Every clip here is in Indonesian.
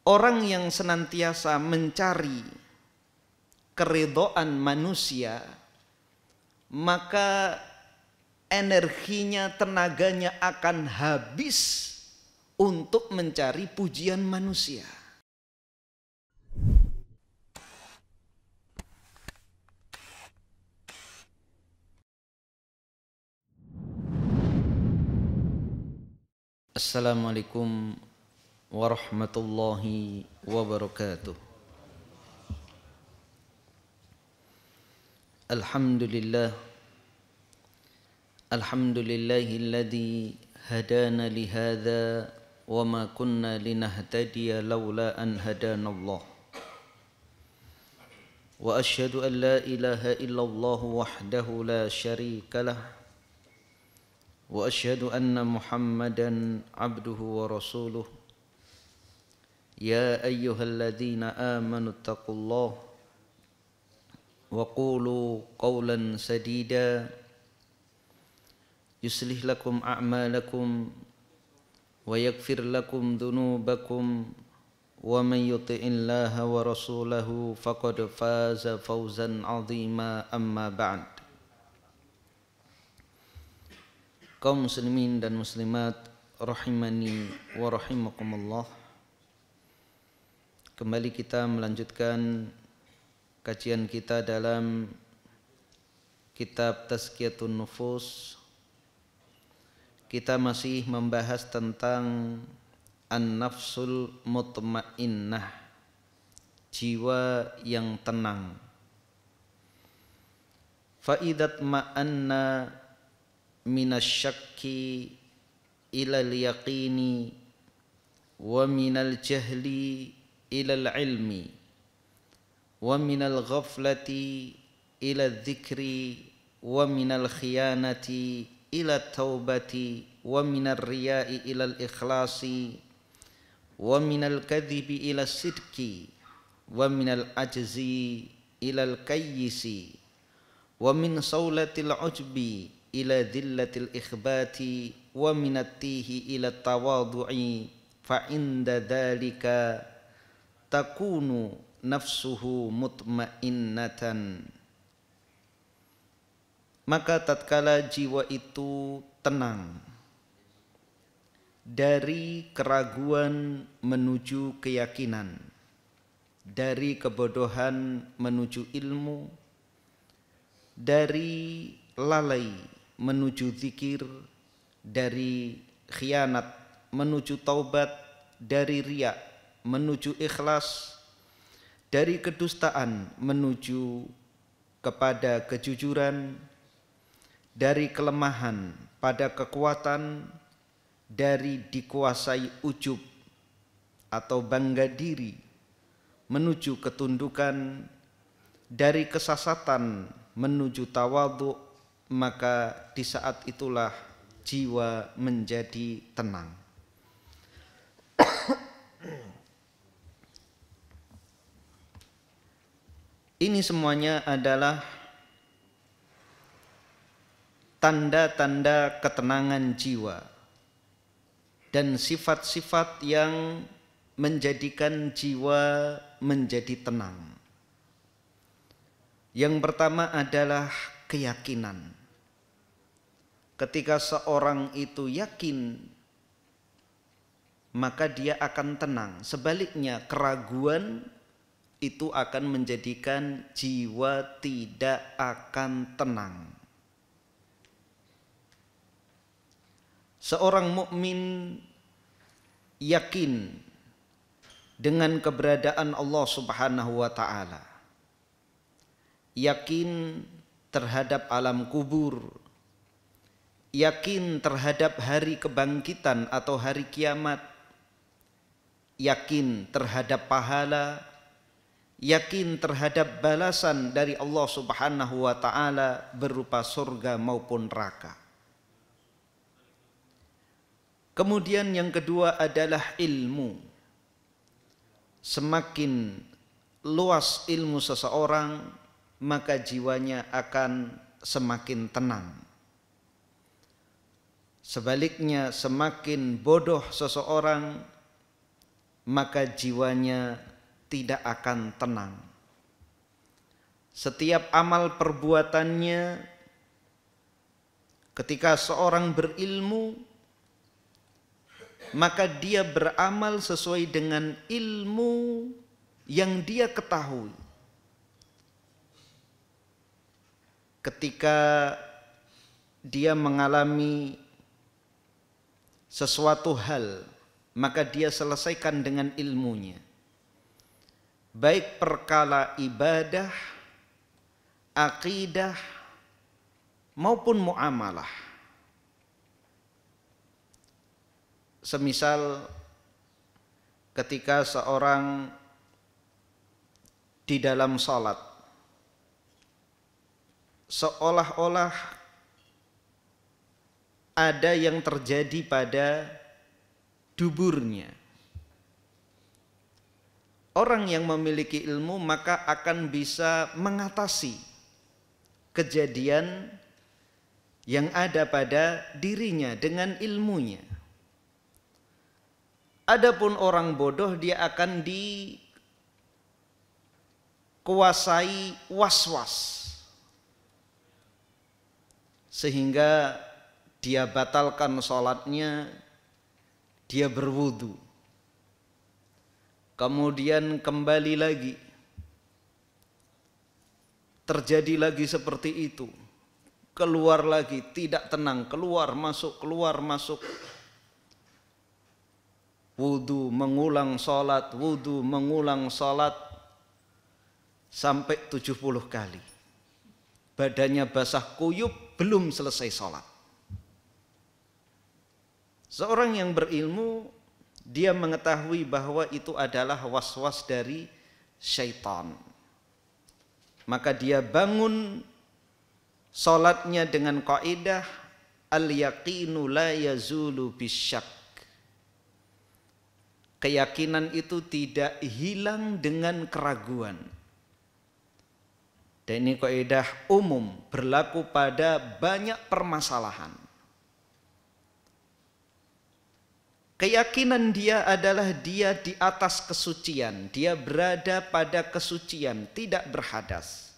Orang yang senantiasa mencari keridhaan manusia, maka energinya, tenaganya akan habis untuk mencari pujian manusia. Assalamualaikum warahmatullahi wabarakatuh. Alhamdulillah, alhamdulillahilladzi hadana lihadza wa ma kunna linahtadiya laula an hadanallah. Wa asyhadu an la ilaha illallah wahdahu la syarikalah. Wa asyhadu anna Muhammadan abduhu wa rasuluh. Ya ayyuhalladzina amanu taqullaha wa qulu qawlan sadida yuslih lakum a'malakum wa yaghfir lakum dhunubakum wa man yuti'illaha wa rasulahu faqad faza fawzan 'azima. Amma ba'd. Kaum muslimin dan muslimat rahimani wa rahimakumullah, kembali kita melanjutkan kajian kita dalam kitab Tazkiyatun Nufus. Kita masih membahas tentang an-nafsul mutmainnah, jiwa yang tenang. Fa'idat ma'anna minasyakki ilal yaqini wa minal jahli ilal ilmi wa minal ghaflati ilal dhikri wa minal khiyanati ilal taubati wa minal riya'i ilal ikhlasi wa minal kadhibi ilal sidki wa minal ajzi ilal kayyisi wa min sawlatil ujbi ila dhillatil ikhbati wa minattihi ila tawadu'i fa inda dhalika takunu nafsuhu mutmainnatan. Maka tatkala jiwa itu tenang dari keraguan menuju keyakinan, dari kebodohan menuju ilmu, dari lalai menuju zikir, dari khianat menuju taubat, dari riya menuju ikhlas, dari kedustaan menuju kepada kejujuran, dari kelemahan pada kekuatan, dari dikuasai ujub atau bangga diri menuju ketundukan, dari kesesatan menuju tawadhu. Maka di saat itulah jiwa menjadi tenang. Ini semuanya adalah tanda-tanda ketenangan jiwa dan sifat-sifat yang menjadikan jiwa menjadi tenang. Yang pertama adalah keyakinan. Ketika seorang itu yakin, maka dia akan tenang. Sebaliknya, keraguan itu akan menjadikan jiwa tidak akan tenang. Seorang mukmin yakin dengan keberadaan Allah Subhanahu wa taala. Yakin terhadap alam kubur, yakin terhadap hari kebangkitan atau hari kiamat, yakin terhadap pahala, yakin terhadap balasan dari Allah Subhanahu wa taala berupa surga maupun neraka. Kemudian yang kedua adalah ilmu. Semakin luas ilmu seseorang, maka jiwanya akan semakin tenang. Sebaliknya, semakin bodoh seseorang, maka jiwanya tidak akan tenang. Setiap amal perbuatannya, ketika seorang berilmu, maka dia beramal sesuai dengan ilmu yang dia ketahui. Ketika dia mengalami sesuatu hal, maka dia selesaikan dengan ilmunya. Baik perkara ibadah, akidah, maupun muamalah. Semisal ketika seorang di dalam salat, seolah-olah ada yang terjadi pada duburnya. Orang yang memiliki ilmu maka akan bisa mengatasi kejadian yang ada pada dirinya dengan ilmunya. Adapun orang bodoh, dia akan dikuasai was-was sehingga dia batalkan sholatnya, dia berwudu. Kemudian kembali lagi, terjadi lagi seperti itu, keluar lagi, tidak tenang, keluar masuk, wudu mengulang sholat, wudu mengulang sholat sampai 70 kali. Badannya basah kuyup, belum selesai sholat. Seorang yang berilmu, dia mengetahui bahwa itu adalah was-was dari syaitan. Maka dia bangun sholatnya dengan kaidah al-yaqinu la yazulu bisyak. Keyakinan itu tidak hilang dengan keraguan. Dan ini kaidah umum, berlaku pada banyak permasalahan. Keyakinan dia adalah dia di atas kesucian, dia berada pada kesucian, tidak berhadas.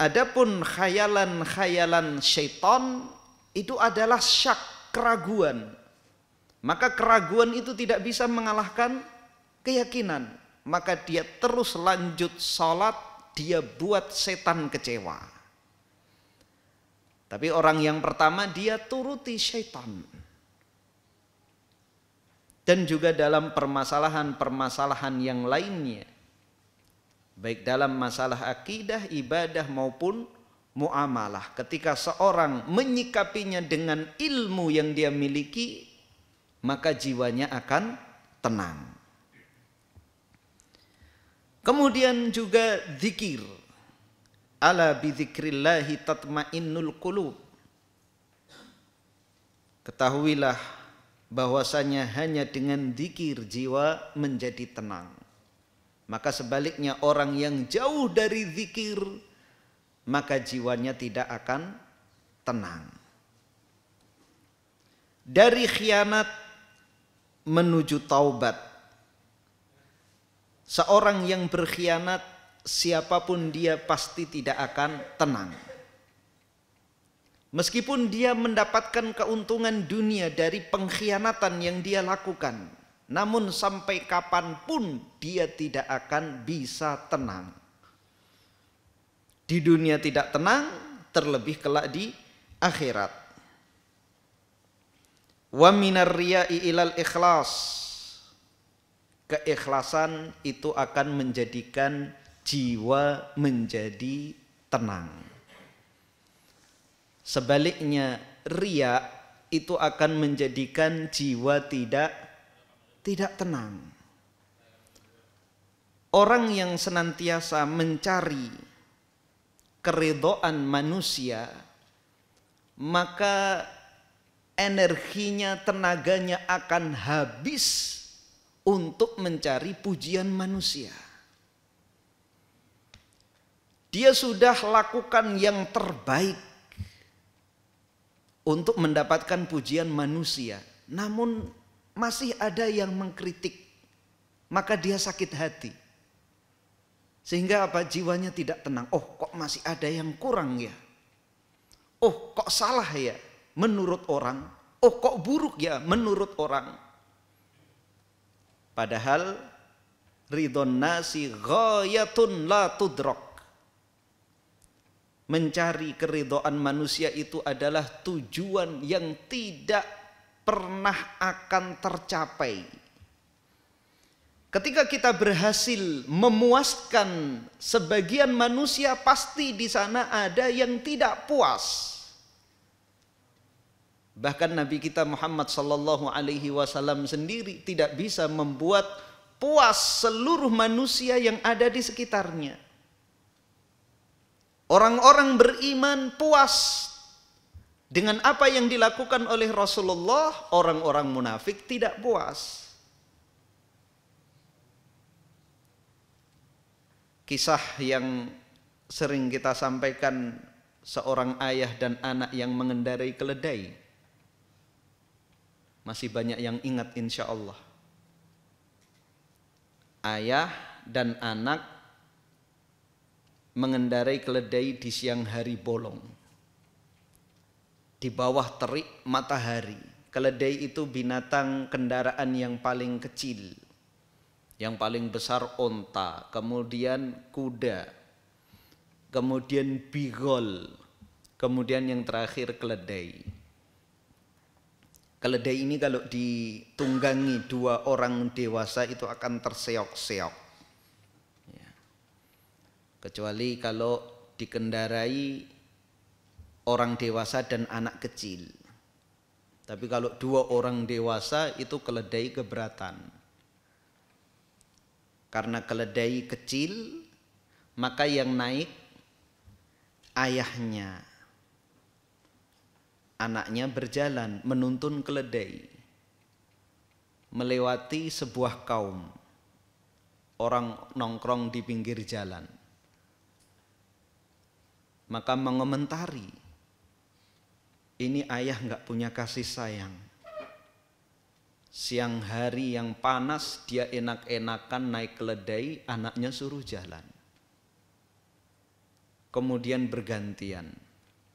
Adapun khayalan-khayalan syaitan itu adalah syak, keraguan. Maka keraguan itu tidak bisa mengalahkan keyakinan. Maka dia terus lanjut sholat, dia buat setan kecewa. Tapi orang yang pertama dia turuti syaitan. Dan juga dalam permasalahan-permasalahan yang lainnya, baik dalam masalah akidah, ibadah maupun muamalah, ketika seorang menyikapinya dengan ilmu yang dia miliki, maka jiwanya akan tenang. Kemudian juga zikir. Ala bidzikrillahi tatmainnul qulub. Ketahuilah bahwasanya hanya dengan zikir jiwa menjadi tenang. Maka sebaliknya orang yang jauh dari zikir, maka jiwanya tidak akan tenang. Dari khianat menuju taubat. Seorang yang berkhianat, siapapun dia pasti tidak akan tenang. Meskipun dia mendapatkan keuntungan dunia dari pengkhianatan yang dia lakukan, namun sampai kapanpun dia tidak akan bisa tenang. Di dunia tidak tenang, terlebih kelak di akhirat. Wa minar riya'i ilal ikhlas. Keikhlasan itu akan menjadikan jiwa menjadi tenang. Sebaliknya riya itu akan menjadikan jiwa tidak tenang. Orang yang senantiasa mencari keridhaan manusia, maka energinya, tenaganya akan habis untuk mencari pujian manusia. Dia sudah lakukan yang terbaik untuk mendapatkan pujian manusia, namun masih ada yang mengkritik, maka dia sakit hati. Sehingga apa? Jiwanya tidak tenang. Oh, kok masih ada yang kurang ya? Oh, kok salah ya menurut orang? Oh, kok buruk ya menurut orang? Padahal ridhon nasi ghayatun la tudrak. Mencari keridhaan manusia itu adalah tujuan yang tidak pernah akan tercapai. Ketika kita berhasil memuaskan sebagian manusia, pasti di sana ada yang tidak puas. Bahkan Nabi kita Muhammad sallallahu alaihi wasallam sendiri tidak bisa membuat puas seluruh manusia yang ada di sekitarnya. Orang-orang beriman puas dengan apa yang dilakukan oleh Rasulullah, orang-orang munafik tidak puas. Kisah yang sering kita sampaikan, seorang ayah dan anak yang mengendarai keledai. Masih banyak yang ingat insya Allah. Ayah dan anak mengendarai keledai di siang hari bolong, di bawah terik matahari. Keledai itu binatang kendaraan yang paling kecil. Yang paling besar onta, kemudian kuda, kemudian bigol, kemudian yang terakhir keledai. Keledai ini kalau ditunggangi 2 orang dewasa itu akan terseok-seok. Ya. Kecuali kalau dikendarai orang dewasa dan anak kecil. Tapi kalau 2 orang dewasa itu keledai keberatan. Karena keledai kecil, maka yang naik ayahnya. Anaknya berjalan menuntun keledai melewati sebuah kaum. Orang nongkrong di pinggir jalan. Maka mengomentari, ini ayah nggak punya kasih sayang. Siang hari yang panas dia enak-enakan naik keledai, anaknya suruh jalan. Kemudian bergantian.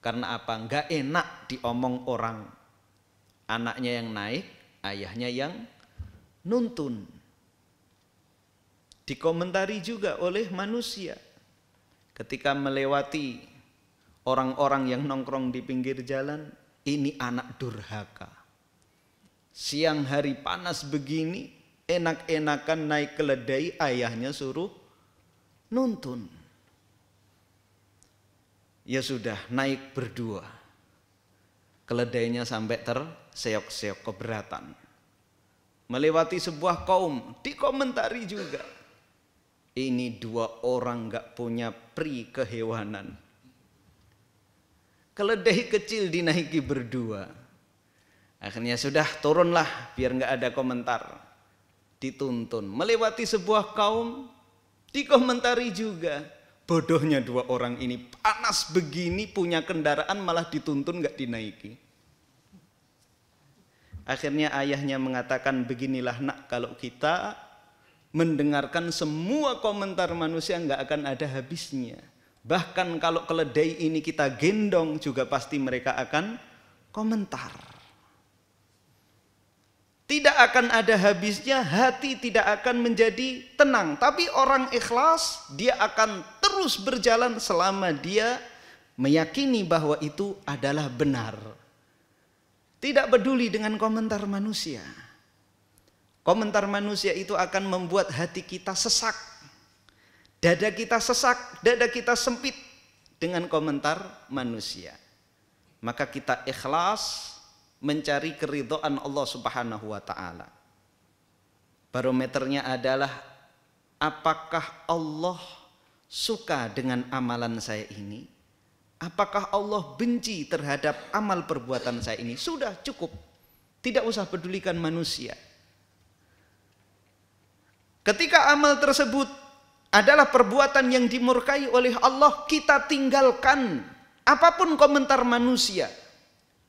Karena apa? Enggak enak diomong orang. Anaknya yang naik, ayahnya yang nuntun. Dikomentari juga oleh manusia. Ketika melewati orang-orang yang nongkrong di pinggir jalan, ini anak durhaka. Siang hari panas begini, enak-enakan naik keledai, ayahnya suruh nuntun. Ya sudah, naik berdua. Keledainya sampai terseok-seok keberatan. Melewati sebuah kaum, dikomentari juga. Ini 2 orang gak punya pri kehewanan. Keledai kecil dinaiki berdua. Akhirnya sudah turunlah biar nggak ada komentar. Dituntun melewati sebuah kaum, dikomentari juga. Bodohnya 2 orang ini, panas begini punya kendaraan malah dituntun nggak dinaiki. Akhirnya ayahnya mengatakan, beginilah nak, kalau kita mendengarkan semua komentar manusia nggak akan ada habisnya. Bahkan kalau keledai ini kita gendong juga pasti mereka akan komentar. Tidak akan ada habisnya, hati tidak akan menjadi tenang. Tapi orang ikhlas, dia akan terus berjalan selama dia meyakini bahwa itu adalah benar. Tidak peduli dengan komentar manusia. Komentar manusia itu akan membuat hati kita sesak. Dada kita sesak, dada kita sempit dengan komentar manusia. Maka kita ikhlas mencari keridhaan Allah Subhanahu wa taala. Barometernya adalah apakah Allah suka dengan amalan saya ini? Apakah Allah benci terhadap amal perbuatan saya ini? Sudah cukup. Tidak usah pedulikan manusia. Ketika amal tersebut adalah perbuatan yang dimurkai oleh Allah, kita tinggalkan apapun komentar manusia.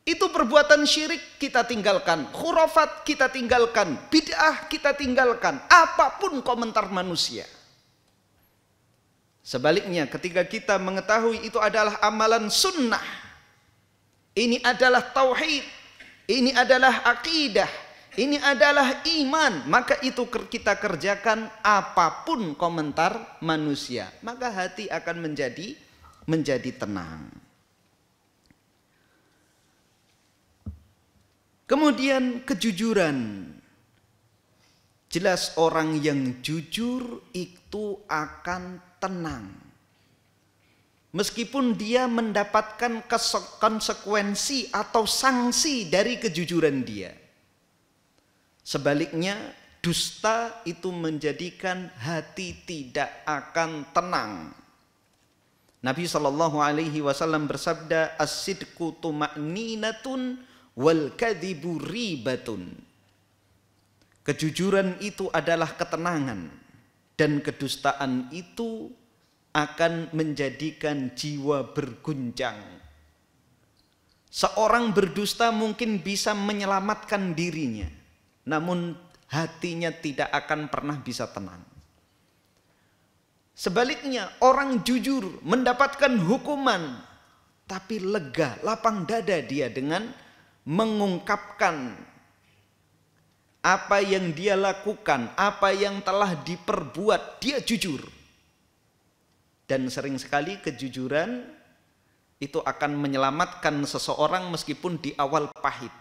Itu perbuatan syirik kita tinggalkan, khurafat kita tinggalkan, bid'ah kita tinggalkan, apapun komentar manusia. Sebaliknya ketika kita mengetahui itu adalah amalan sunnah, ini adalah tauhid, ini adalah akidah, ini adalah iman, maka itu kita kerjakan apapun komentar manusia, maka hati akan menjadi tenang. Kemudian kejujuran. Jelas orang yang jujur itu akan tenang. Meskipun dia mendapatkan konsekuensi atau sanksi dari kejujuran dia. Sebaliknya dusta itu menjadikan hati tidak akan tenang. Nabi SAW bersabda, as-sidqu tuma'ninatun wal kadhibu ribatun. Kejujuran itu adalah ketenangan dan kedustaan itu akan menjadikan jiwa berguncang. Seorang berdusta mungkin bisa menyelamatkan dirinya, namun hatinya tidak akan pernah bisa tenang. Sebaliknya orang jujur mendapatkan hukuman tapi lega, lapang dada dia dengan mengungkapkan apa yang dia lakukan, apa yang telah diperbuat, dia jujur. Dan sering sekali kejujuran itu akan menyelamatkan seseorang meskipun di awal pahit.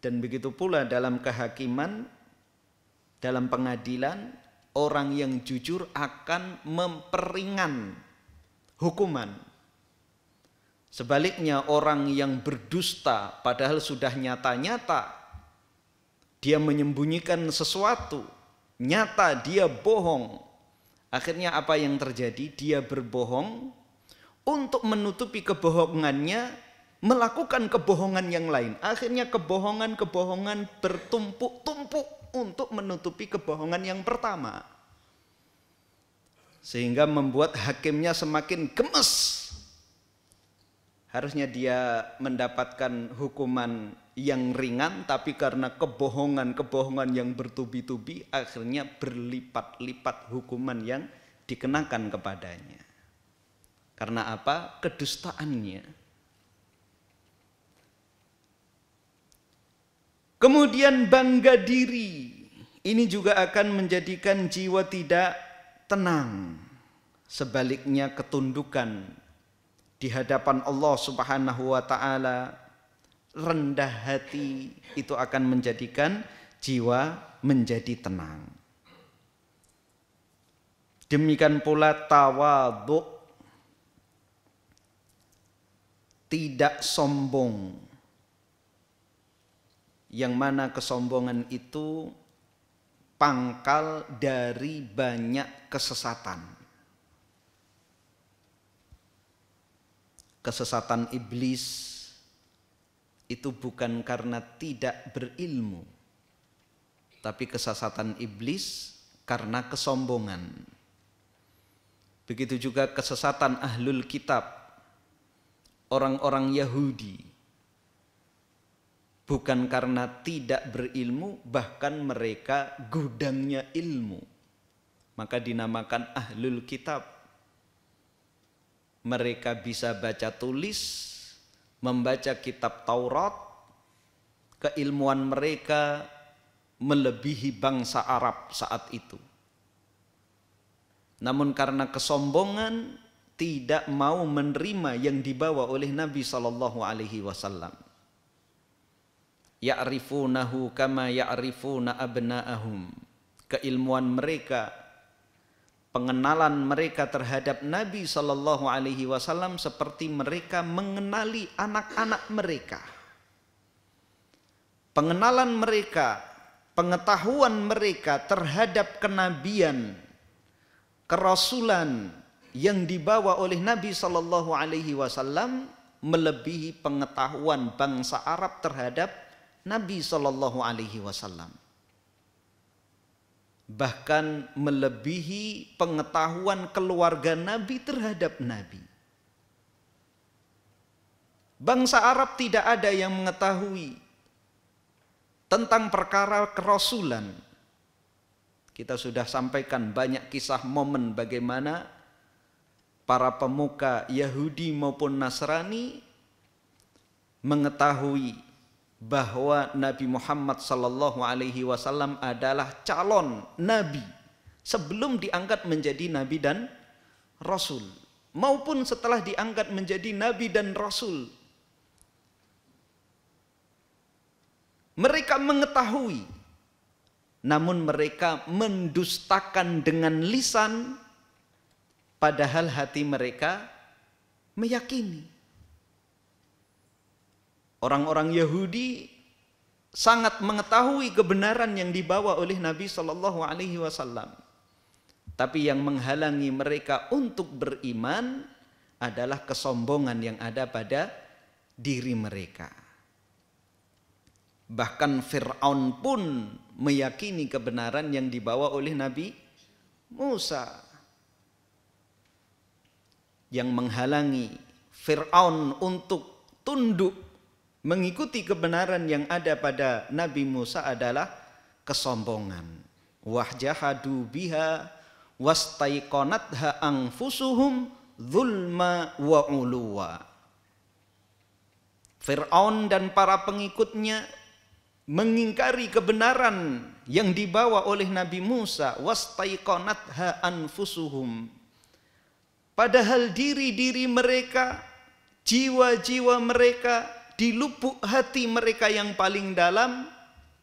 Dan begitu pula dalam kehakiman, dalam pengadilan, orang yang jujur akan memperingan hukuman. Sebaliknya orang yang berdusta padahal sudah nyata-nyata dia menyembunyikan sesuatu, nyata dia bohong. Akhirnya apa yang terjadi? Dia berbohong untuk menutupi kebohongannya, melakukan kebohongan yang lain. Akhirnya kebohongan-kebohongan bertumpuk-tumpuk untuk menutupi kebohongan yang pertama. Sehingga membuat hakimnya semakin gemes. Harusnya dia mendapatkan hukuman yang ringan, tapi karena kebohongan-kebohongan yang bertubi-tubi, akhirnya berlipat-lipat hukuman yang dikenakan kepadanya. Karena apa? Kedustaannya. Kemudian bangga diri. Ini juga akan menjadikan jiwa tidak tenang. Sebaliknya ketundukan di hadapan Allah Subhanahu wa taala, rendah hati itu akan menjadikan jiwa menjadi tenang. Demikian pula tawadhu, tidak sombong. Yang mana kesombongan itu pangkal dari banyak kesesatan. Kesesatan iblis itu bukan karena tidak berilmu, tapi kesesatan iblis karena kesombongan. Begitu juga kesesatan ahlul kitab, orang-orang Yahudi, bukan karena tidak berilmu, bahkan mereka gudangnya ilmu, maka dinamakan ahlul kitab. Mereka bisa baca tulis, membaca kitab Taurat, keilmuan mereka melebihi bangsa Arab saat itu. Namun karena kesombongan tidak mau menerima yang dibawa oleh Nabi SAW. Ya'rifunahu kama ya'rifuna abna'ahum. Keilmuan mereka, pengenalan mereka terhadap Nabi SAW seperti mereka mengenali anak-anak mereka. Pengenalan mereka, pengetahuan mereka terhadap kenabian, kerasulan yang dibawa oleh Nabi SAW melebihi pengetahuan bangsa Arab terhadap Nabi SAW. Bahkan melebihi pengetahuan keluarga Nabi terhadap Nabi. Bangsa Arab tidak ada yang mengetahui tentang perkara kerasulan. Kita sudah sampaikan banyak kisah momen bagaimana para pemuka Yahudi maupun Nasrani mengetahui bahwa Nabi Muhammad SAW adalah calon nabi sebelum diangkat menjadi nabi dan rasul, maupun setelah diangkat menjadi nabi dan rasul. Mereka mengetahui, namun mereka mendustakan dengan lisan, padahal hati mereka meyakini. Orang-orang Yahudi sangat mengetahui kebenaran yang dibawa oleh Nabi SAW. Tapi yang menghalangi mereka untuk beriman adalah kesombongan yang ada pada diri mereka. Bahkan Fir'aun pun meyakini kebenaran yang dibawa oleh Nabi Musa. Yang menghalangi Fir'aun untuk tunduk mengikuti kebenaran yang ada pada Nabi Musa adalah kesombongan. Wahjahadu biha wastaiqanatha anfusuhum zulma wa uluwa. Fir'aun dan para pengikutnya mengingkari kebenaran yang dibawa oleh Nabi Musa, wastaiqanatha anfusuhum. Padahal diri-diri mereka, jiwa-jiwa mereka, di lubuk hati mereka yang paling dalam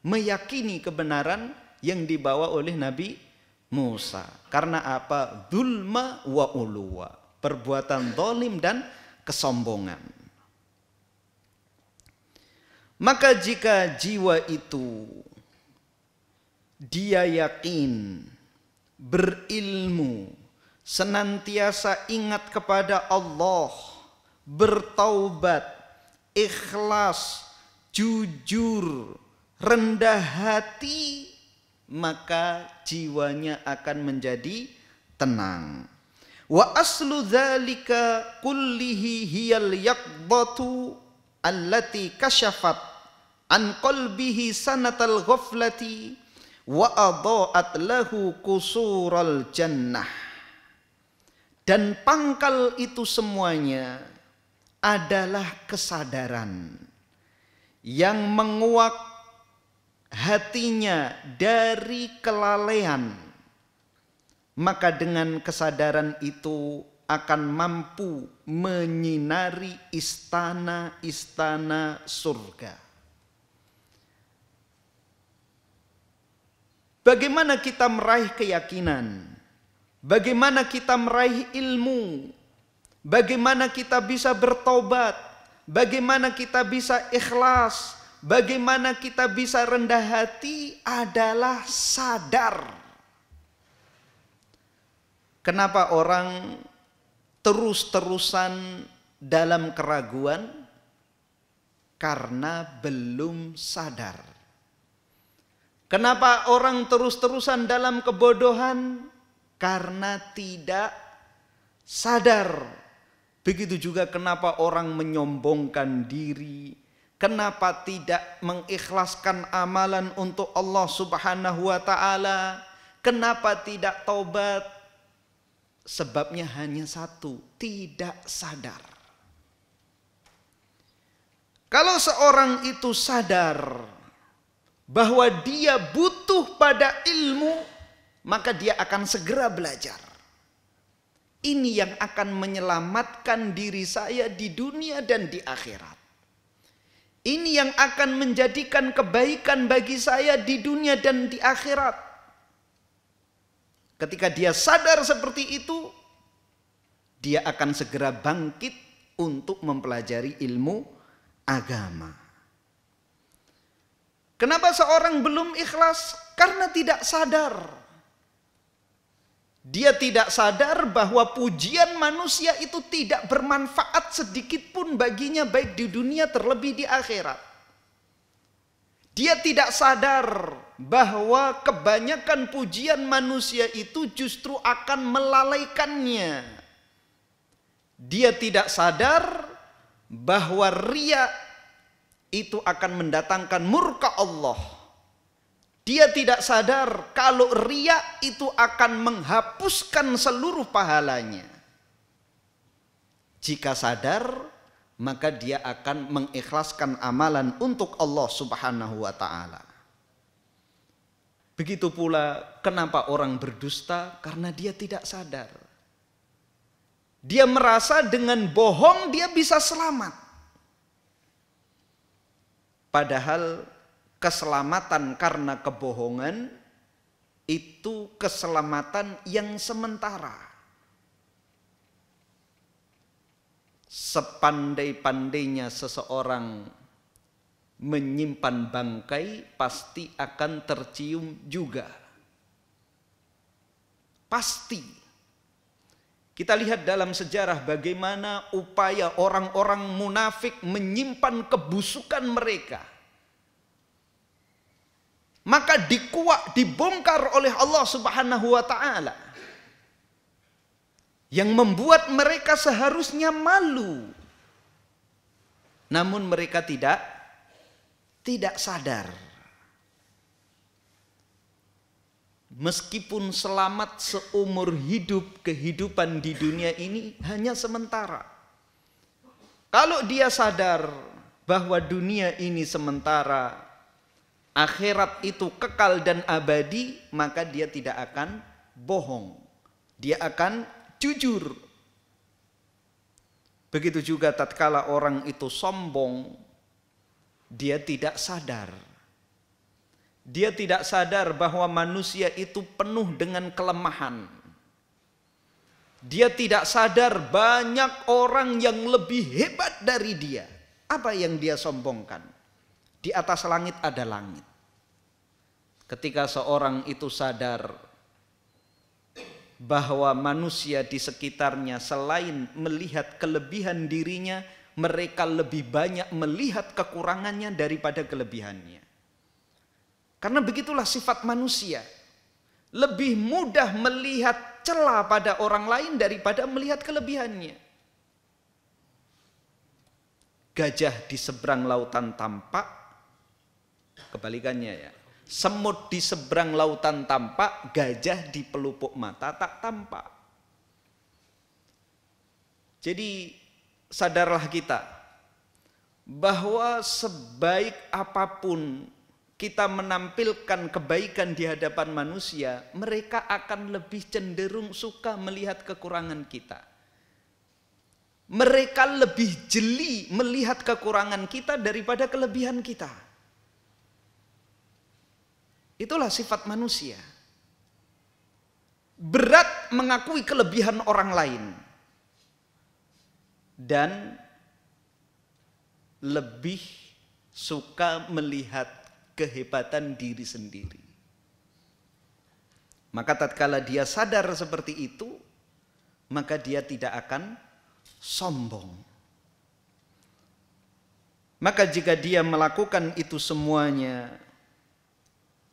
meyakini kebenaran yang dibawa oleh Nabi Musa. Karena apa? Dzulma wa uluwa, perbuatan zalim dan kesombongan. Maka jika jiwa itu dia yakin, berilmu, senantiasa ingat kepada Allah, bertaubat, ikhlas, jujur, rendah hati, maka jiwanya akan menjadi tenang. Wa aslu dzalika kullihi hiyal yaqdatu allati kasyafat an qalbihi sanatal ghaflati wa adha'at lahu kusural jannah. Dan pangkal itu semuanya adalah kesadaran yang menguak hatinya dari kelalaian. Maka dengan kesadaran itu akan mampu menyinari istana-istana surga. Bagaimana kita meraih keyakinan? Bagaimana kita meraih ilmu? Bagaimana kita bisa bertobat? Bagaimana kita bisa ikhlas? Bagaimana kita bisa rendah hati? Adalah sadar. Kenapa orang terus-terusan dalam keraguan? Karena belum sadar. Kenapa orang terus-terusan dalam kebodohan? Karena tidak sadar. Begitu juga kenapa orang menyombongkan diri, kenapa tidak mengikhlaskan amalan untuk Allah Subhanahu wa taala, kenapa tidak taubat? Sebabnya hanya satu, tidak sadar. Kalau seorang itu sadar bahwa dia butuh pada ilmu, maka dia akan segera belajar. Ini yang akan menyelamatkan diri saya di dunia dan di akhirat. Ini yang akan menjadikan kebaikan bagi saya di dunia dan di akhirat. Ketika dia sadar seperti itu, dia akan segera bangkit untuk mempelajari ilmu agama. Kenapa seorang belum ikhlas? Karena tidak sadar. Dia tidak sadar bahwa pujian manusia itu tidak bermanfaat sedikit pun baginya, baik di dunia terlebih di akhirat. Dia tidak sadar bahwa kebanyakan pujian manusia itu justru akan melalaikannya. Dia tidak sadar bahwa riya itu akan mendatangkan murka Allah. Dia tidak sadar kalau riya itu akan menghapuskan seluruh pahalanya. Jika sadar, maka dia akan mengikhlaskan amalan untuk Allah Subhanahu wa ta'ala. Begitu pula kenapa orang berdusta? Karena dia tidak sadar. Dia merasa dengan bohong dia bisa selamat. Padahal keselamatan karena kebohongan itu keselamatan yang sementara. Sepandai-pandainya seseorang menyimpan bangkai, pasti akan tercium juga. Pasti. Kita lihat dalam sejarah bagaimana upaya orang-orang munafik menyimpan kebusukan mereka. Maka dikuak, dibongkar oleh Allah Subhanahu wa ta'ala. Yang membuat mereka seharusnya malu. Namun mereka tidak sadar. Meskipun selamat seumur hidup, kehidupan di dunia ini hanya sementara. Kalau dia sadar bahwa dunia ini sementara, akhirat itu kekal dan abadi, maka dia tidak akan bohong. Dia akan jujur. Begitu juga tatkala orang itu sombong, dia tidak sadar. Dia tidak sadar bahwa manusia itu penuh dengan kelemahan. Dia tidak sadar banyak orang yang lebih hebat dari dia. Apa yang dia sombongkan? Di atas langit ada langit. Ketika seorang itu sadar bahwa manusia di sekitarnya selain melihat kelebihan dirinya, mereka lebih banyak melihat kekurangannya daripada kelebihannya. Karena begitulah sifat manusia. Lebih mudah melihat celah pada orang lain daripada melihat kelebihannya. Gajah di seberang lautan tampak, kebalikannya ya. Semut di seberang lautan tampak, gajah di pelupuk mata tak tampak. Jadi sadarlah kita bahwa sebaik apapun kita menampilkan kebaikan di hadapan manusia, mereka akan lebih cenderung suka melihat kekurangan kita. Mereka lebih jeli melihat kekurangan kita daripada kelebihan kita. Itulah sifat manusia. Berat mengakui kelebihan orang lain. Dan lebih suka melihat kehebatan diri sendiri. Maka tatkala dia sadar seperti itu, maka dia tidak akan sombong. Maka jika dia melakukan itu semuanya,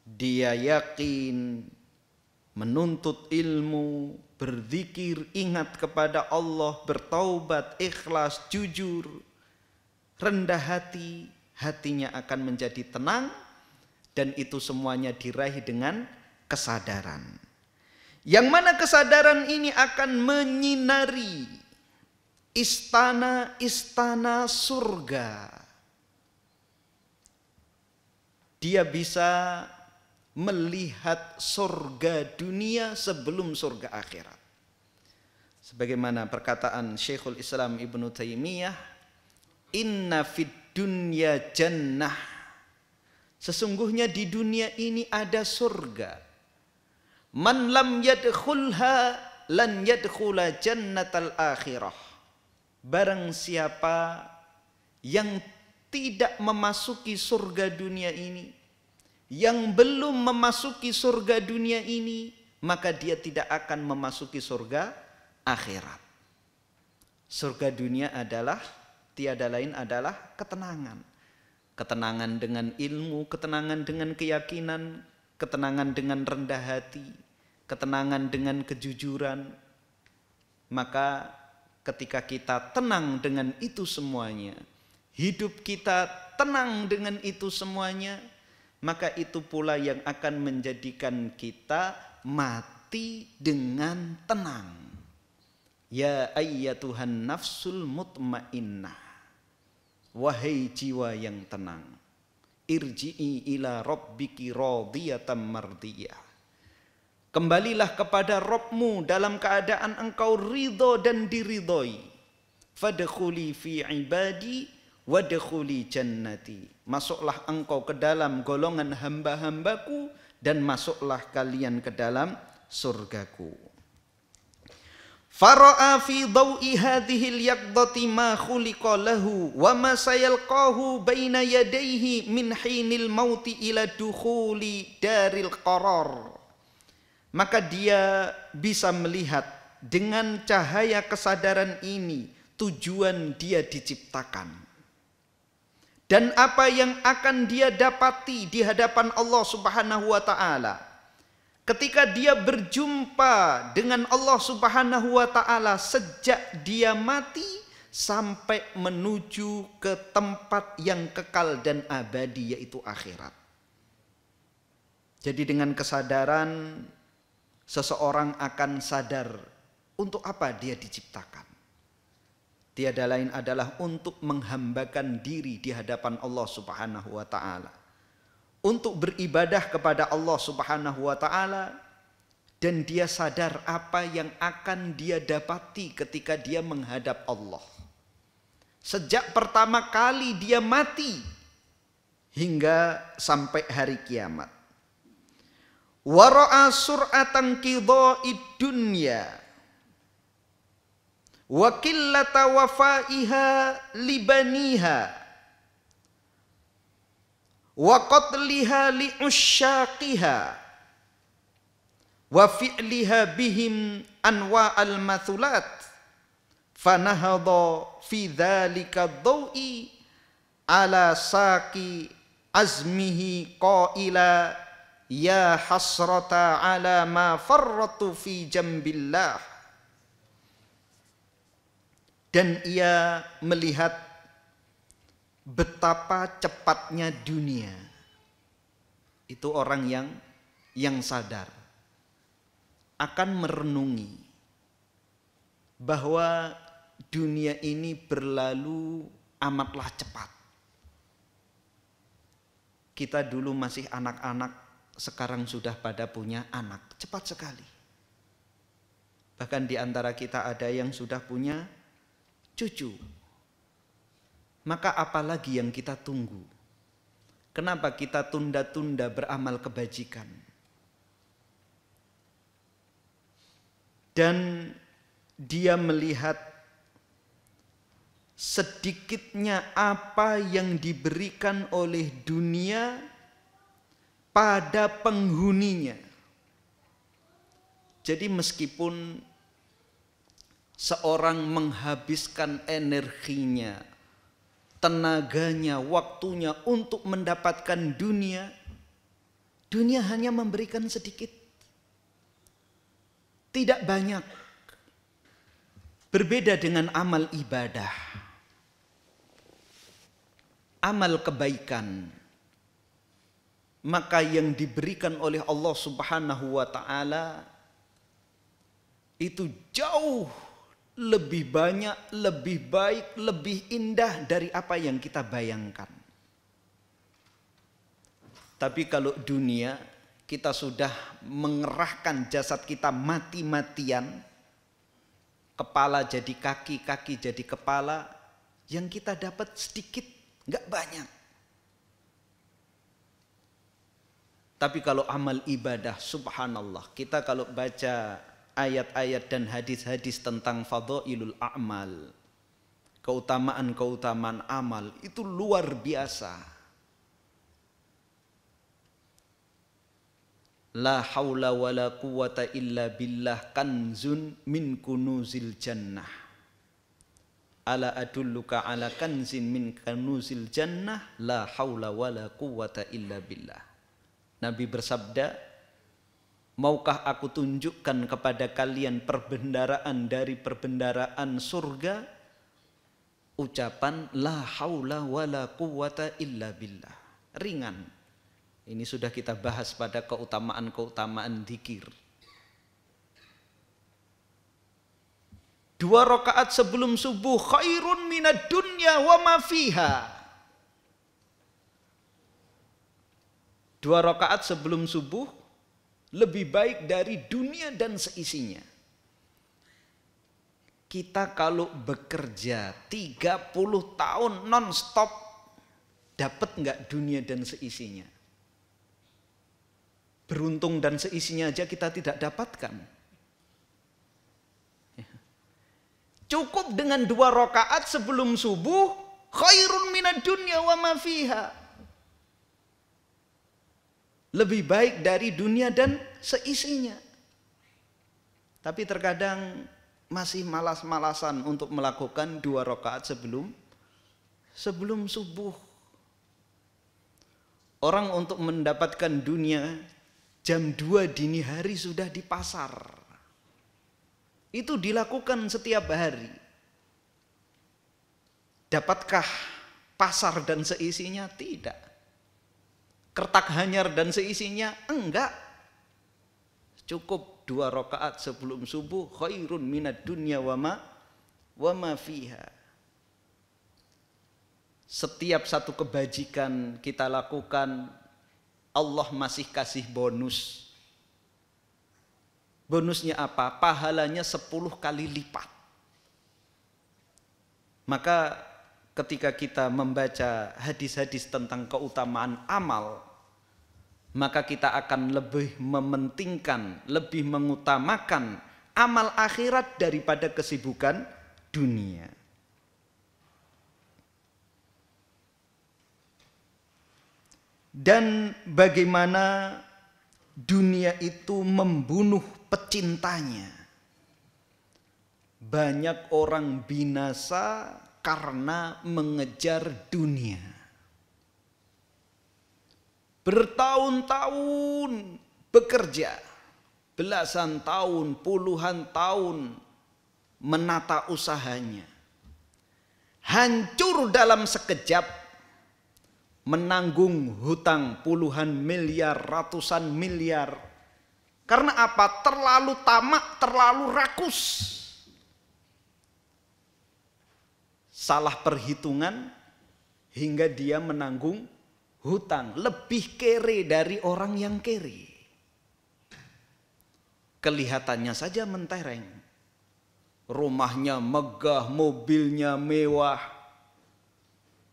dia yakin, menuntut ilmu, berzikir, ingat kepada Allah, bertaubat, ikhlas, jujur, rendah hati, hatinya akan menjadi tenang, dan itu semuanya diraih dengan kesadaran. Yang mana kesadaran ini akan menyinari istana-istana surga. Dia bisa melihat surga dunia sebelum surga akhirat. Sebagaimana perkataan Syekhul Islam Ibnu Taimiyah, inna fid dunya jannah. Sesungguhnya di dunia ini ada surga. Man lam yadkhulha lan yadkhula jannatal akhirah. Barang siapa yang tidak memasuki surga dunia ini, yang belum memasuki surga dunia ini, maka dia tidak akan memasuki surga akhirat. Surga dunia adalah, tiada lain adalah ketenangan. Ketenangan dengan ilmu, ketenangan dengan keyakinan, ketenangan dengan rendah hati, ketenangan dengan kejujuran. Maka ketika kita tenang dengan itu semuanya, hidup kita tenang dengan itu semuanya, maka itu pula yang akan menjadikan kita mati dengan tenang. Ya ayyatuhan nafsul mutmainnah, wahai jiwa yang tenang, irji'i ila rabbiki radiyatan mardiyah, kembalilah kepada Rabbmu dalam keadaan engkau ridho dan diridhoi. Fadkhuli fi ibadi wadkhuli jannati, masuklah engkau ke dalam golongan hamba-hambaku dan masuklah kalian ke dalam surgaku. Fara'a fi dawi hadhil yaqdati ma khuliqa lahu wa ma sayalqahu baina yadayhi min hinil mauti ila dukhuli daril qarar. Maka dia bisa melihat dengan cahaya kesadaran ini tujuan dia diciptakan dan apa yang akan dia dapati di hadapan Allah Subhanahu wa taala ketika dia berjumpa dengan Allah Subhanahu wa taala sejak dia mati sampai menuju ke tempat yang kekal dan abadi, yaitu akhirat. Jadi dengan kesadaran seseorang akan sadar untuk apa dia diciptakan. Tiada lain adalah untuk menghambakan diri di hadapan Allah Subhanahu wa taala, untuk beribadah kepada Allah Subhanahu wa taala, dan dia sadar apa yang akan dia dapati ketika dia menghadap Allah. Sejak pertama kali dia mati hingga sampai hari kiamat. Wa ra'a sur'atan qidha'id dunya wa qillata wafaiha libaniha wa qatliha li usyaqiha wa fi'liha bihim anwa'al mathulat fanahadha fi dzalika dhawi ala saqi azmihi qaila ya hasrata ala ma farratu fi jambillah. Dan ia melihat betapa cepatnya dunia. Itu orang yang sadar akan merenungi bahwa dunia ini berlalu amatlah cepat. Kita dulu masih anak-anak, sekarang sudah pada punya anak, cepat sekali. Bahkan di antara kita ada yang sudah punya cucu. Maka apalagi yang kita tunggu? Kenapa kita tunda-tunda beramal kebajikan? Dan dia melihat sedikitnya apa yang diberikan oleh dunia pada penghuninya. Jadi meskipun seorang menghabiskan energinya, tenaganya, waktunya untuk mendapatkan dunia, dunia hanya memberikan sedikit, tidak banyak. Berbeda dengan amal ibadah, amal kebaikan, maka yang diberikan oleh Allah Subhanahu wa taala itu jauh lebih banyak, lebih baik, lebih indah dari apa yang kita bayangkan. Tapi kalau dunia, kita sudah mengerahkan jasad kita mati-matian, kepala jadi kaki, kaki jadi kepala, yang kita dapat sedikit, enggak banyak. Tapi kalau amal ibadah, subhanallah, kita kalau baca ayat-ayat dan hadis-hadis tentang fadhailul a'mal, keutamaan-keutamaan amal, itu luar biasa. La haula wala quwata illa billah kanzun min kunuzil jannah. Ala adulluka ala kanzin min kunuzil jannah, la haula wala quwata illa billah. Nabi bersabda, Maukah aku tunjukkan kepada kalian perbendaharaan dari perbendaharaan surga? Ucapan la haula wala quwata illa billah. Ringan. Ini sudah kita bahas pada keutamaan-keutamaan zikir. 2 rakaat sebelum subuh khairun minad dunya wa ma fiha. 2 rakaat sebelum subuh lebih baik dari dunia dan seisinya. Kita kalau bekerja 30 tahun non-stop, dapat enggak dunia dan seisinya? Beruntung dan seisinya aja kita tidak dapatkan. Cukup dengan 2 rakaat sebelum subuh, khairun minad dunya wa ma fiha. Lebih baik dari dunia dan seisinya. Tapi terkadang masih malas-malasan untuk melakukan 2 rakaat sebelum subuh. Orang untuk mendapatkan dunia jam 2 dini hari sudah di pasar. Itu dilakukan setiap hari. Dapatkah pasar dan seisinya? Tidak. Kertak hanyar dan seisinya? Enggak. Cukup 2 rakaat sebelum subuh, khairun minad dunya wa ma fiha. Setiap satu kebajikan kita lakukan, Allah masih kasih bonus. Bonusnya apa? Pahalanya 10 kali lipat. Maka ketika kita membaca hadis-hadis tentang keutamaan amal, maka kita akan lebih mementingkan, lebih mengutamakan amal akhirat daripada kesibukan dunia. Dan bagaimana dunia itu membunuh pecintanya. Banyak orang binasa karena mengejar dunia. Bertahun-tahun bekerja, belasan tahun, puluhan tahun menata usahanya. Hancur dalam sekejap, menanggung hutang puluhan miliar, ratusan miliar. Karena apa? Terlalu tamak, terlalu rakus. Salah perhitungan hingga dia menanggung hutang. Lebih kere dari orang yang kere. Kelihatannya saja mentereng. Rumahnya megah, mobilnya mewah.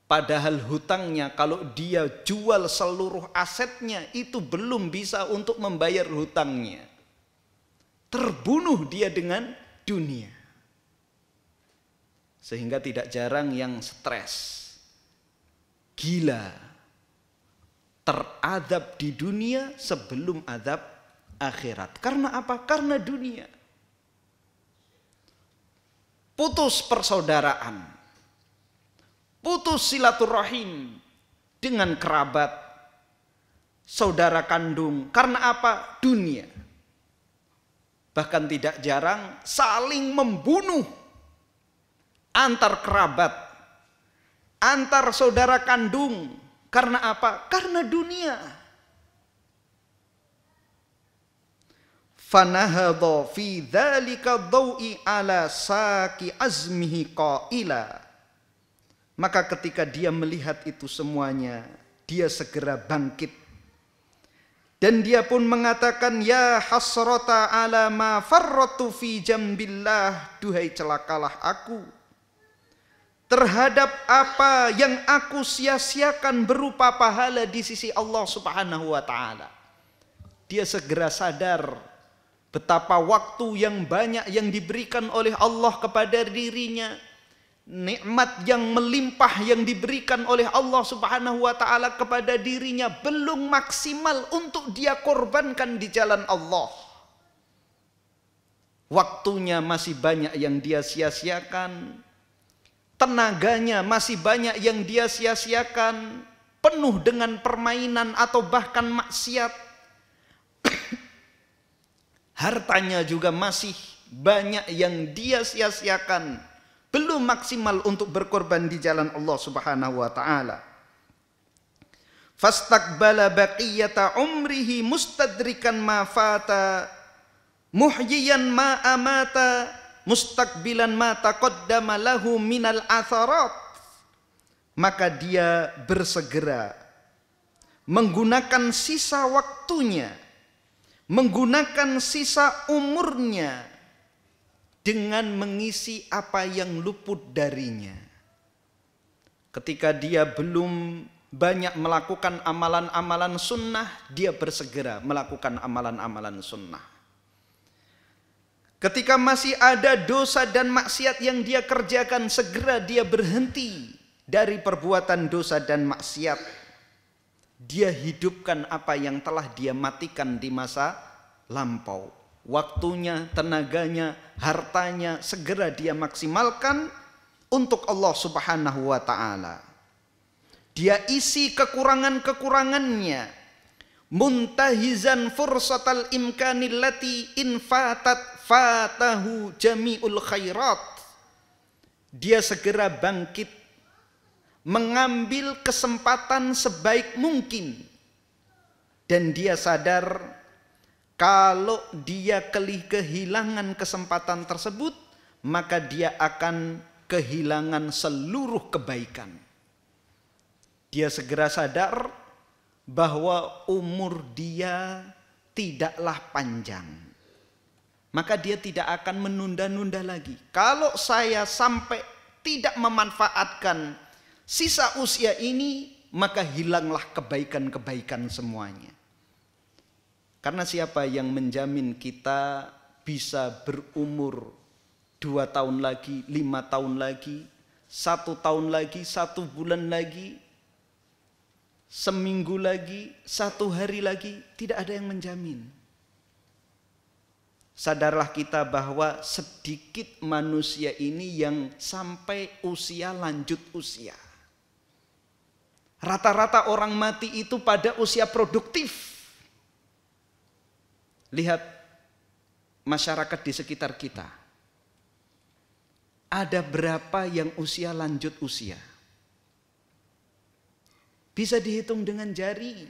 Padahal hutangnya kalau dia jual seluruh asetnya itu belum bisa untuk membayar hutangnya. Terbunuh dia dengan dunia. Sehingga tidak jarang yang stres, gila, teradab di dunia sebelum adab akhirat. Karena apa? Karena dunia. Putus persaudaraan, putus silaturahim dengan kerabat, saudara kandung. Karena apa? Dunia. Bahkan tidak jarang saling membunuh antar kerabat, antar saudara kandung. Karena apa? Karena dunia. Fanahadha fi dzalika dhawi ala saki azmihi qaila. Maka ketika dia melihat itu semuanya, dia segera bangkit. Dan dia pun mengatakan, ya hasrata ala ma farratu fi jambillah, duhai celakalah aku terhadap apa yang aku sia-siakan berupa pahala di sisi Allah Subhanahu wa taala. Dia segera sadar betapa waktu yang banyak yang diberikan oleh Allah kepada dirinya, nikmat yang melimpah yang diberikan oleh Allah Subhanahu wa taala kepada dirinya belum maksimal untuk dia korbankan di jalan Allah. Waktunya masih banyak yang dia sia-siakan. Tenaganya masih banyak yang dia sia-siakan, penuh dengan permainan atau bahkan maksiat. Hartanya juga masih banyak yang dia sia-siakan, belum maksimal untuk berkorban di jalan Allah Subhanahu wa taala. Fastaqbala baqiyata umrihi mustadrikan ma fata muhyiyan ma amata mustaqbilan ma taqaddama lahu minal atharat. Maka dia bersegera menggunakan sisa waktunya, menggunakan sisa umurnya dengan mengisi apa yang luput darinya. Ketika dia belum banyak melakukan amalan-amalan sunnah, dia bersegera melakukan amalan-amalan sunnah. Ketika masih ada dosa dan maksiat yang dia kerjakan, segera dia berhenti dari perbuatan dosa dan maksiat. Dia hidupkan apa yang telah dia matikan di masa lampau. Waktunya, tenaganya, hartanya segera dia maksimalkan untuk Allah Subhanahu wa taala. Dia isi kekurangan-kekurangannya, muntahizan fursatal imkanil lati in fatat fatahu jami'ul khairat. Dia segera bangkit, mengambil kesempatan sebaik mungkin, dan dia sadar kalau dia kehilangan kesempatan tersebut, maka dia akan kehilangan seluruh kebaikan. Dia segera sadar bahwa umur dia tidaklah panjang, maka dia tidak akan menunda-nunda lagi. Kalau saya sampai tidak memanfaatkan sisa usia ini, maka hilanglah kebaikan-kebaikan semuanya. Karena siapa yang menjamin kita bisa berumur 2 tahun lagi, 5 tahun lagi, 1 tahun lagi, 1 bulan lagi, seminggu lagi, 1 hari lagi? Tidak ada yang menjamin. Sadarlah kita bahwa sedikit manusia ini yang sampai usia lanjut usia. Rata-rata orang mati itu pada usia produktif. Lihat masyarakat di sekitar kita. Ada berapa yang usia lanjut usia? Bisa dihitung dengan jari.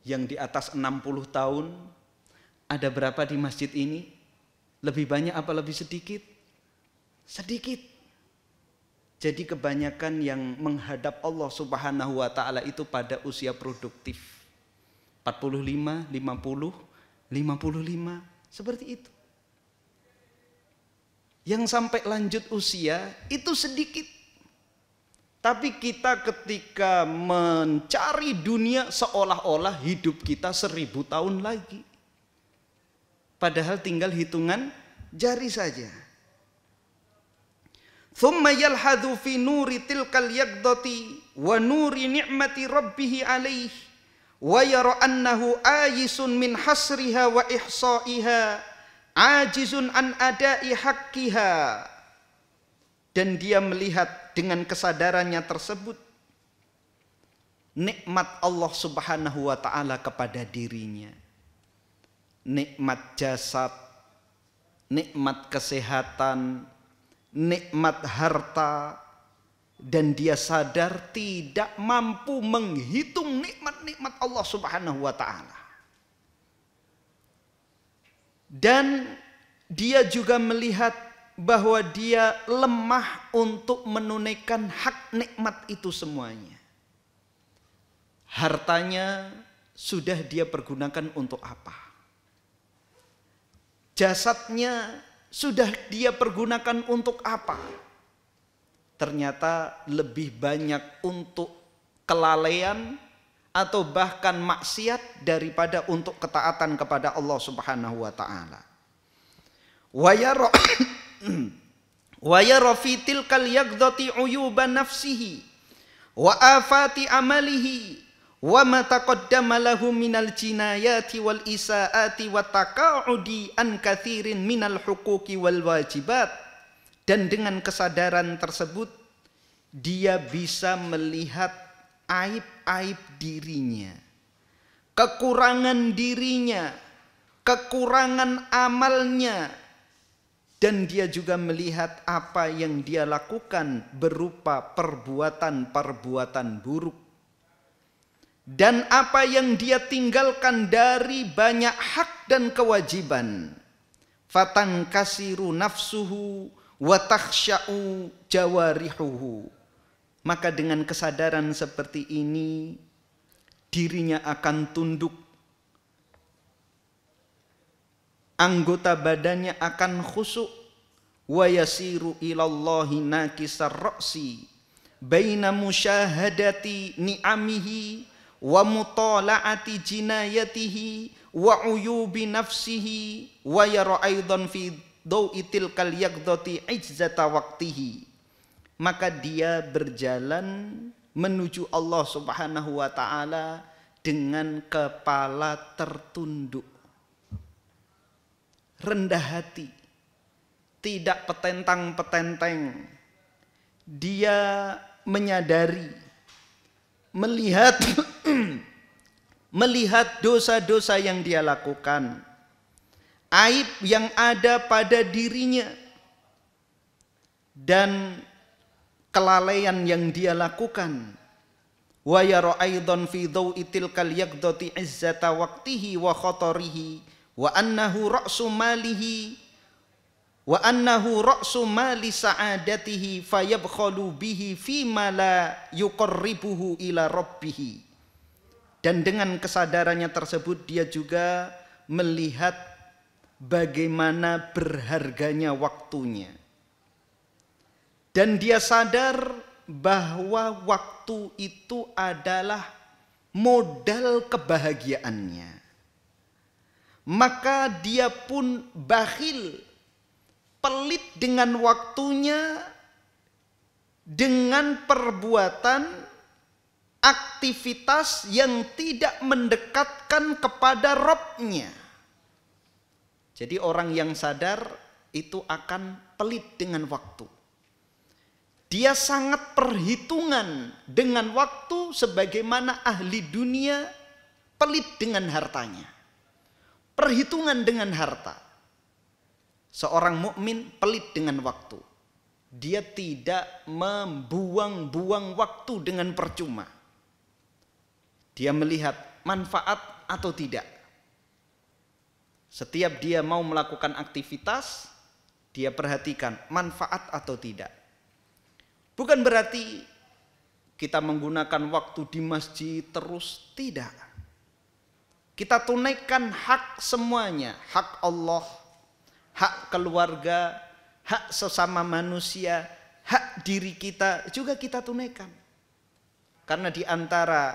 Yang di atas 60 tahun, ada berapa di masjid ini? Lebih banyak apa lebih sedikit? Sedikit. Jadi kebanyakan yang menghadap Allah Subhanahu wa taala itu pada usia produktif. 45, 50, 55, seperti itu. Yang sampai lanjut usia itu sedikit. Tapi kita ketika mencari dunia seolah-olah hidup kita 1000 tahun lagi. Padahal tinggal hitungan jari saja. Thumma yalhadhu fi nuri tilkal yaqdati wa nuri ni'mati rabbih alaih wa yara annahu ayisun min hasriha wa ihsa'iha ajizun an ada'i haqqiha. Dan dia melihat dengan kesadarannya tersebut nikmat Allah Subhanahu wa taala kepada dirinya. Nikmat jasad, nikmat kesehatan, nikmat harta, dan dia sadar tidak mampu menghitung nikmat-nikmat Allah Subhanahu wa taala. Dan dia juga melihat bahwa dia lemah untuk menunaikan hak nikmat itu semuanya. Hartanya sudah dia pergunakan untuk apa? Jasadnya sudah dia pergunakan untuk apa? Ternyata lebih banyak untuk kelalaian atau bahkan maksiat daripada untuk ketaatan kepada Allah Subhanahu wa taala. Wa yara fi tilkal yaqdati uyuban nafsihi wa afati amalihi wa ma taqaddama lahu minal jinayati wal isaati wa taqa'udi an katsirin minal huquqi wal wajibat. Dan dengan kesadaran tersebut dia bisa melihat aib-aib dirinya, kekurangan dirinya, kekurangan amalnya, dan dia juga melihat apa yang dia lakukan berupa perbuatan-perbuatan buruk, dan apa yang dia tinggalkan dari banyak hak dan kewajiban. Fatankasiru nafsuhu wa takhsha'u jawarihuhu. Maka dengan kesadaran seperti ini, dirinya akan tunduk, anggota badannya akan khusyuk, wa yasiru ilallahi nakisar ra'si baina musyahadati ni'amihi wa mutala'ati jinayatihi wa uyubi nafsihi wa yara aidan fi dawi tilkal yaqdati izzata waqtihi. Maka dia berjalan menuju Allah Subhanahu wa ta'ala dengan kepala tertunduk, rendah hati, tidak petentang-petenteng. Dia menyadari, melihat dosa-dosa yang dia lakukan, aib yang ada pada dirinya, dan kelalaian yang dia lakukan. Wa yara aidan fi dawi tilkal yaqdati izzata waqtihi wa khatarihi wa annahu ra'su malihi wa annahu ra'su mali sa'adatihi fayabkhalu bihi fima la yuqarribuhu ila rabbih. Dan dengan kesadarannya tersebut dia juga melihat bagaimana berharganya waktunya. Dan dia sadar bahwa waktu itu adalah modal kebahagiaannya. Maka dia pun bakhil, pelit dengan waktunya, dengan perbuatan, aktivitas yang tidak mendekatkan kepada Rabb-nya. Jadi orang yang sadar itu akan pelit dengan waktu. Dia sangat perhitungan dengan waktu sebagaimana ahli dunia pelit dengan hartanya. Perhitungan dengan harta. Seorang mukmin pelit dengan waktu. Dia tidak membuang-buang waktu dengan percuma. Dia melihat manfaat atau tidak. Setiap dia mau melakukan aktivitas, dia perhatikan manfaat atau tidak. Bukan berarti kita menggunakan waktu di masjid terus, tidak. Kita tunaikan hak semuanya, hak Allah, hak keluarga, hak sesama manusia, hak diri kita juga kita tunaikan. Karena di antara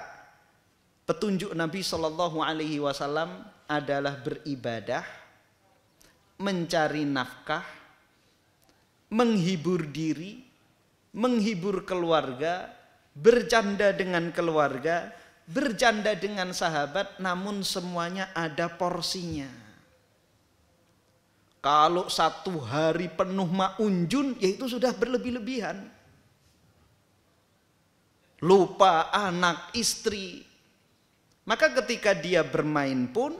petunjuk Nabi Shallallahu Alaihi Wasallam adalah beribadah, mencari nafkah, menghibur diri, menghibur keluarga, bercanda dengan keluarga, bercanda dengan sahabat, namun semuanya ada porsinya. Kalau satu hari penuh ma'unjun, ya itu sudah berlebih-lebihan. Lupa anak, istri. Maka ketika dia bermain pun,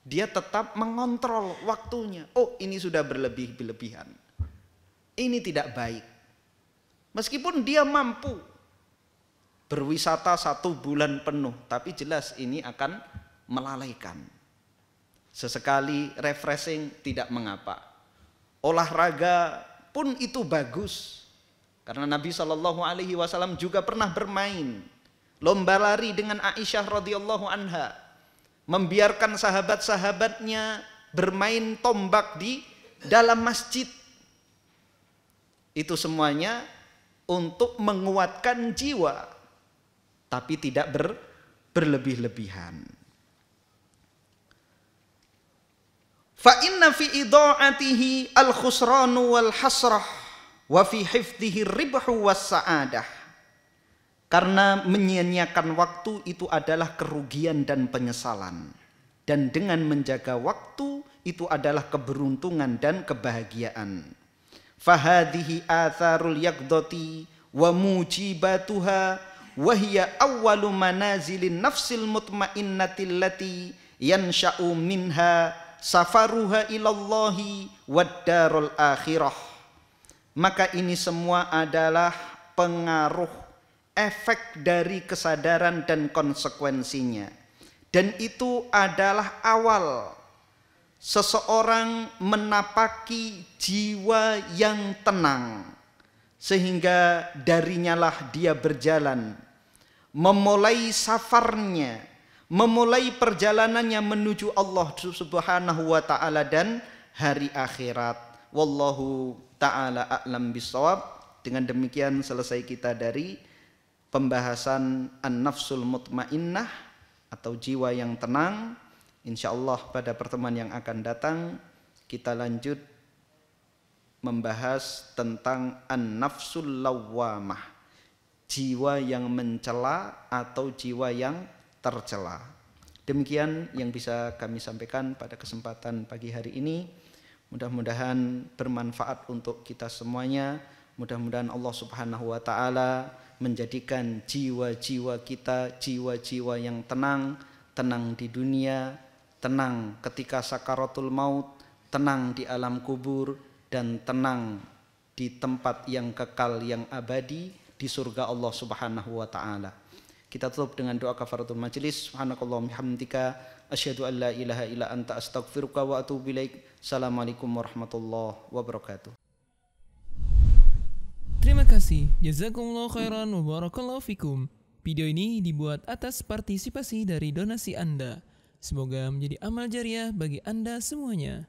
dia tetap mengontrol waktunya. Oh, ini sudah berlebih-lebihan. Ini tidak baik. Meskipun dia mampu berwisata 1 bulan penuh, tapi jelas ini akan melalaikan. Sesekali refreshing tidak mengapa. Olahraga pun itu bagus. Karena Nabi Shallallahu Alaihi Wasallam juga pernah bermain lomba lari dengan Aisyah radhiyallahu anha, membiarkan sahabat-sahabatnya bermain tombak di dalam masjid. Itu semuanya untuk menguatkan jiwa, tapi tidak berlebih-lebihan. Fa inna fi idha'atihi al-khusranu wal hasrah wa fi hifdhihi ribhu was sa'adah. Karena menyia-nyiakan waktu itu adalah kerugian dan penyesalan. Dan dengan menjaga waktu itu adalah keberuntungan dan kebahagiaan. Fahadhihi atharul yaqdati wa mujibatuha wa hiya awwalu manazilin nafsil mutmainnati allati yansha'u minha safaruha ilallahi wad darul akhirah. Maka ini semua adalah pengaruh efek dari kesadaran dan konsekuensinya. Dan itu adalah awal seseorang menapaki jiwa yang tenang, sehingga darinya lah dia berjalan, memulai safarnya, memulai perjalanannya menuju Allah Subhanahu wa taala dan hari akhirat. Wallahu taala a'lam bissawab. Dengan demikian selesai kita dari pembahasan an-nafsul mutmainnah atau jiwa yang tenang. Insyaallah pada pertemuan yang akan datang kita lanjut membahas tentang an-nafsul lawwamah, jiwa yang mencela atau jiwa yang tercela. Demikian yang bisa kami sampaikan pada kesempatan pagi hari ini. Mudah-mudahan bermanfaat untuk kita semuanya. Mudah-mudahan Allah Subhanahu wa taala menjadikan jiwa-jiwa kita jiwa-jiwa yang tenang, tenang di dunia, tenang ketika sakaratul maut, tenang di alam kubur, dan tenang di tempat yang kekal yang abadi di surga Allah Subhanahu wa taala. Kita tutup dengan doa kafaratul majelis. Subhanakallahumma bihamdika asyhadu an la ilaha illa anta astaghfiruka wa atubu ilaik. Assalamualaikum warahmatullahi wabarakatuh. Terima kasih. Jazakumullah khairan wa barakallahu fikum. Video ini dibuat atas partisipasi dari donasi Anda. Semoga menjadi amal jariah bagi Anda semuanya.